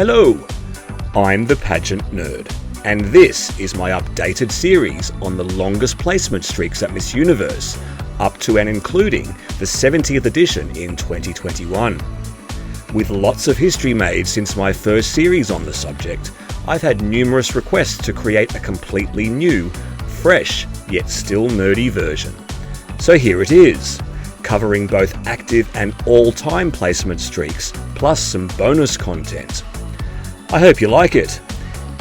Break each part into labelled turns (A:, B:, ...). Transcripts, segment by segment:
A: Hello, I'm the Pageant Nerd, and this is my updated series on the longest placement streaks at Miss Universe, up to and including the 70th edition in 2021. With lots of history made since my first series on the subject, I've had numerous requests to create a completely new, fresh, yet still nerdy version. So here it is, covering both active and all-time placement streaks, plus some bonus content. I hope you like it.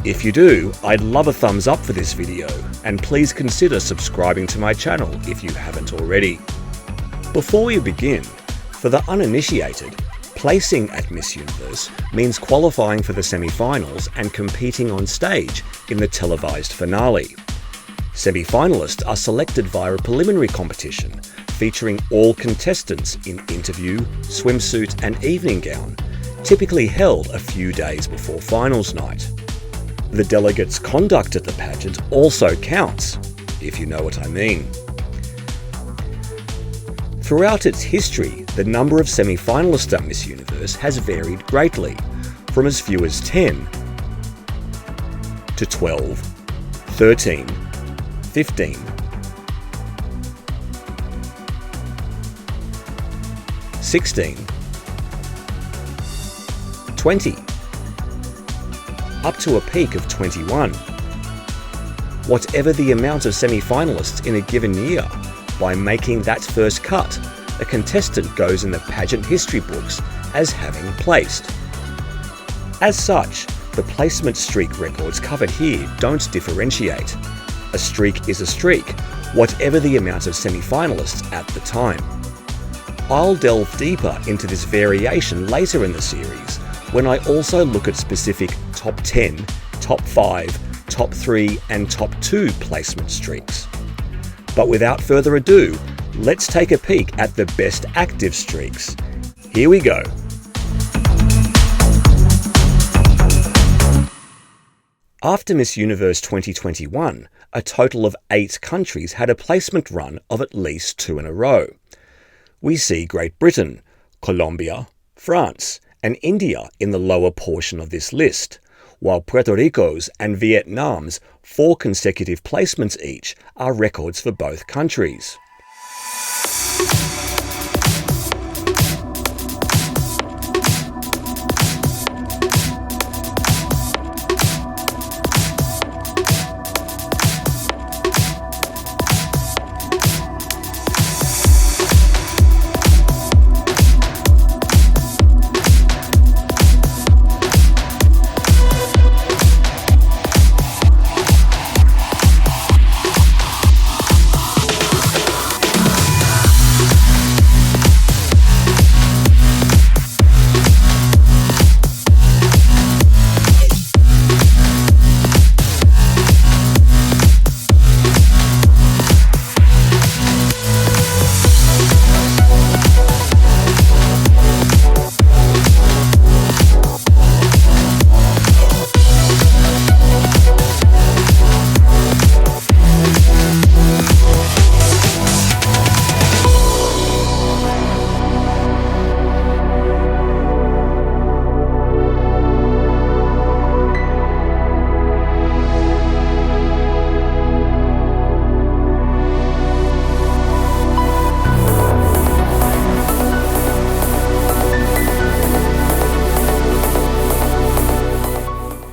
A: If you do, I'd love a thumbs up for this video, and please consider subscribing to my channel if you haven't already. Before we begin, for the uninitiated, placing at Miss Universe means qualifying for the semi-finals and competing on stage in the televised finale. Semi-finalists are selected via a preliminary competition featuring all contestants in interview, swimsuit and evening gown, typically held a few days before finals night. The delegates' conduct at the pageant also counts, if you know what I mean. Throughout its history, the number of semi-finalists at Miss Universe has varied greatly, from as few as 10 to 12, 13, 15, 16, 20, up to a peak of 21. Whatever the amount of semi-finalists in a given year, by making that first cut, a contestant goes in the pageant history books as having placed. As such, the placement streak records covered here don't differentiate. A streak is a streak, whatever the amount of semi-finalists at the time. I'll delve deeper into this variation later in the series, when I also look at specific top 10, top 5, top 3 and top 2 placement streaks. But without further ado, let's take a peek at the best active streaks. Here we go. After Miss Universe 2021, a total of 8 countries had a placement run of at least 2 in a row. We see Great Britain, Colombia, France, and India in the lower portion of this list, while Puerto Rico's and Vietnam's 4 consecutive placements each are records for both countries.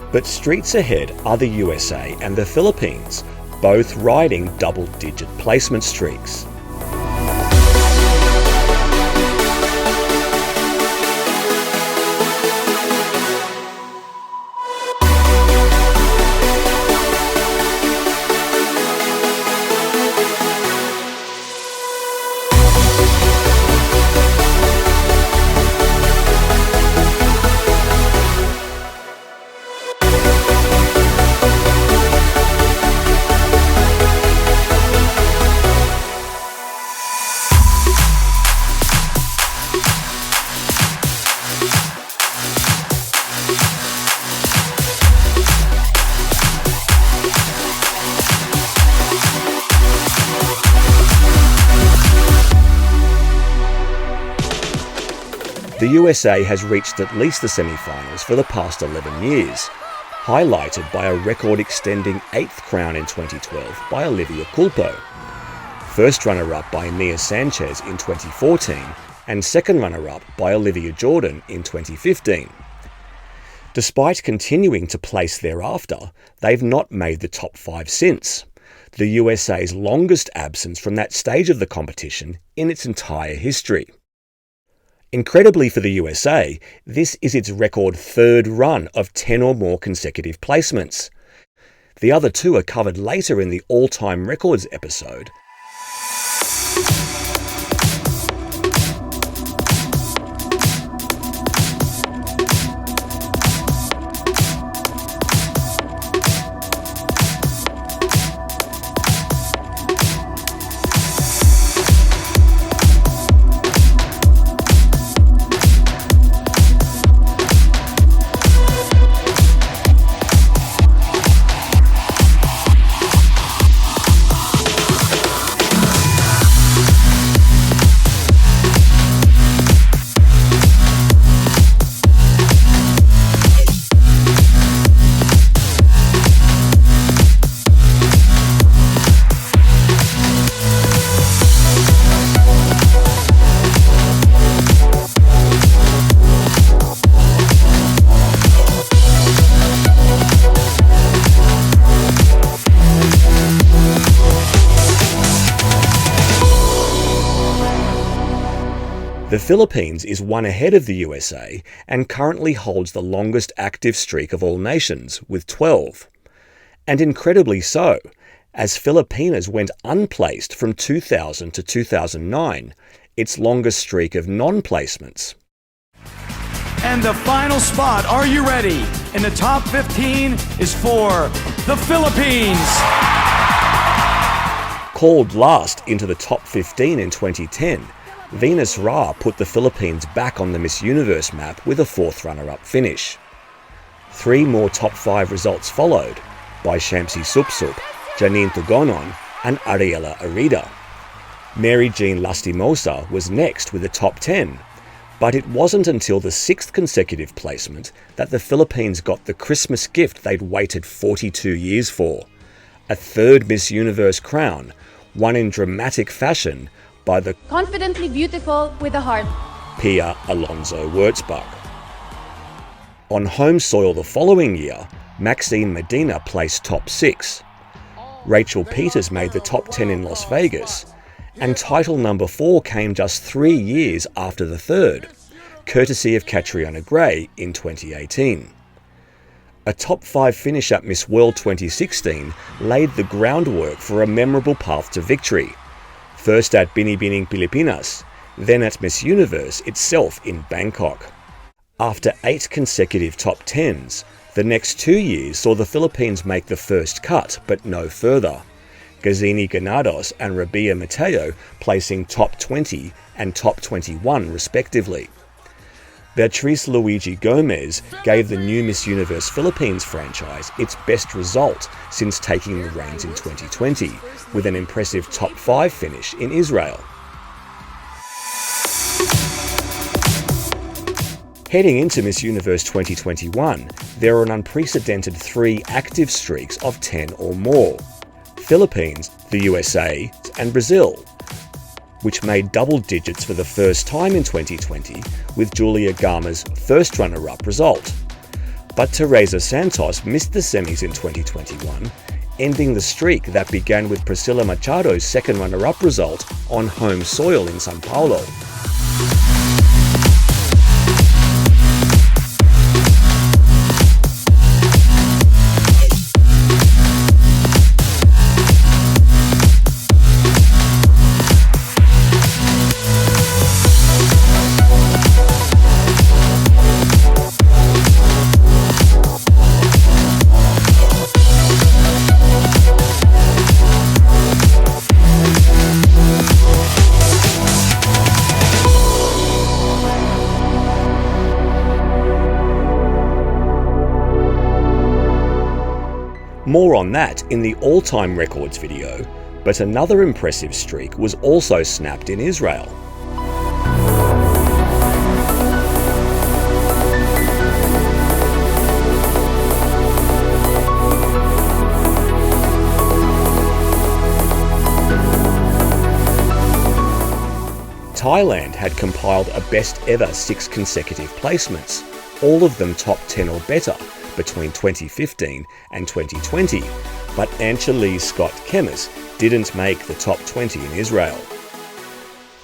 A: But streets ahead are the USA and the Philippines, both riding double-digit placement streaks. The USA has reached at least the semi-finals for the past 11 years, highlighted by a record-extending 8th crown in 2012 by Olivia Culpo, first runner-up by Mia Sanchez in 2014, and second runner-up by Olivia Jordan in 2015. Despite continuing to place thereafter, they've not made the top 5 since, the USA's longest absence from that stage of the competition in its entire history. Incredibly for the USA, this is its record 3rd run of 10 or more consecutive placements. The other 2 are covered later in the all-time records episode. The Philippines is one ahead of the USA and currently holds the longest active streak of all nations, with 12. And incredibly so, as Filipinas went unplaced from 2000 to 2009, its longest streak of non-placements.
B: And the final spot, are you ready? In the top 15 is for the Philippines.
A: Called last into the top 15 in 2010, Venus Ra put the Philippines back on the Miss Universe map with a 4th runner-up finish. 3 more top 5 results followed, by Shamsi Supsup, Janine Tugonon and Ariela Arida. Mary Jean Lastimosa was next with a top 10, but it wasn't until the 6th consecutive placement that the Philippines got the Christmas gift they'd waited 42 years for, a 3rd Miss Universe crown, won in dramatic fashion by the
C: confidently beautiful with a heart,
A: Pia Alonso Wurzbach. On home soil the following year, Maxine Medina placed top 6. Rachel Peters made the top 10 in Las Vegas, and title number 4 came just 3 years after the 3rd, courtesy of Catriona Gray in 2018. A top 5 finish at Miss World 2016 laid the groundwork for a memorable path to victory, first at Binibining Pilipinas, then at Miss Universe itself in Bangkok. After 8 consecutive top 10s, the next 2 years saw the Philippines make the first cut, but no further. Gazini Ganados and Rabia Mateo placing top 20 and top 21 respectively. Beatriz Luigi Gomez gave the new Miss Universe Philippines franchise its best result since taking the reins in 2020, with an impressive top 5 finish in Israel. Heading into Miss Universe 2021, there are an unprecedented 3 active streaks of 10 or more: Philippines, the USA, and Brazil, which made double digits for the first time in 2020 with Julia Gama's first runner-up result. But Teresa Santos missed the semis in 2021, ending the streak that began with Priscilla Machado's second runner-up result on home soil in Sao Paulo. More on that in the all-time records video, but another impressive streak was also snapped in Israel. Thailand had compiled a best ever 6 consecutive placements, all of them top 10 or better between 2015 and 2020, but Anchali Scott Kemmis didn't make the top 20 in Israel.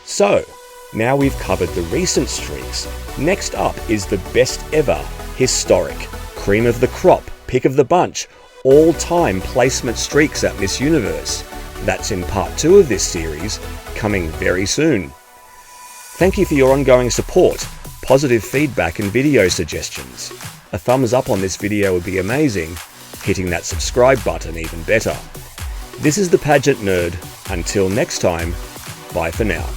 A: So, now we've covered the recent streaks, next up is the best ever, historic, cream of the crop, pick of the bunch, all-time placement streaks at Miss Universe. That's in part 2 of this series, coming very soon. Thank you for your ongoing support, positive feedback and video suggestions. A thumbs up on this video would be amazing, hitting that subscribe button even better. This is the Pageant Nerd. Until next time, bye for now.